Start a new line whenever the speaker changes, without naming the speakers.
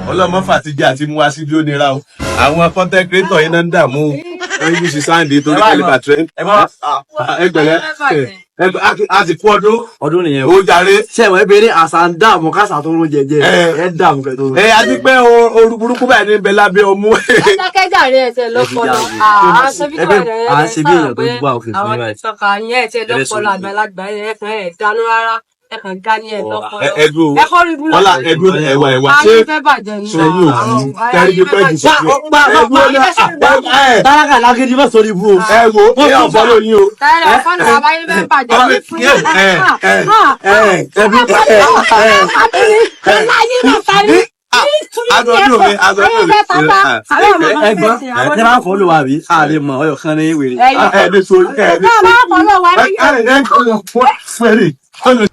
ọlọ́mọ fàtijọ́ àti mú wá sí bí ó nira o àwọn content creator yẹn náà ń dààmú ẹbí ṣe sáǹdì torí kẹlẹ́bà trend ẹgbẹ̀rẹ́ a ti kú ọdún nìyẹn o jàre
sẹ́wọ̀n ẹbí ní àṣà ń dààmú kásà tó ń jẹjẹ ẹ dààmú kẹtọ.
àti pé ooru burúkú báyìí ní bẹ lábẹ́ ọmú.
dákẹ́jà rẹ̀ ẹ̀sẹ̀ lọ́pọlọ à ń ṣe bí èèyàn tó gbọ́ òfin fún mi. àwọn ìtọ́ka yẹn ẹ̀sẹ̀ lọ́pọlọ àgbàlagbà ẹ̀kan ẹ̀ dánú rárá ẹ̀kan dání ẹ̀ lọ́pọlọ.
ẹdùn ẹwà ṣé sẹ́yìn òkú tẹ́rí bí pẹ́ẹ́jì sí i.
tálákà lágídí bá sórí ibú o.
ẹ wo ẹ ọ̀fọ́ lóyún o.
tẹ́lẹ̀ fọ́nà àbáyé fẹ́ bàjẹ́ ní fún yẹn.
ẹgbọn ẹ máa fọlọ wa bí a lè mọ ọyọ kan ní wèrè.
ẹ ní so ẹ ní so.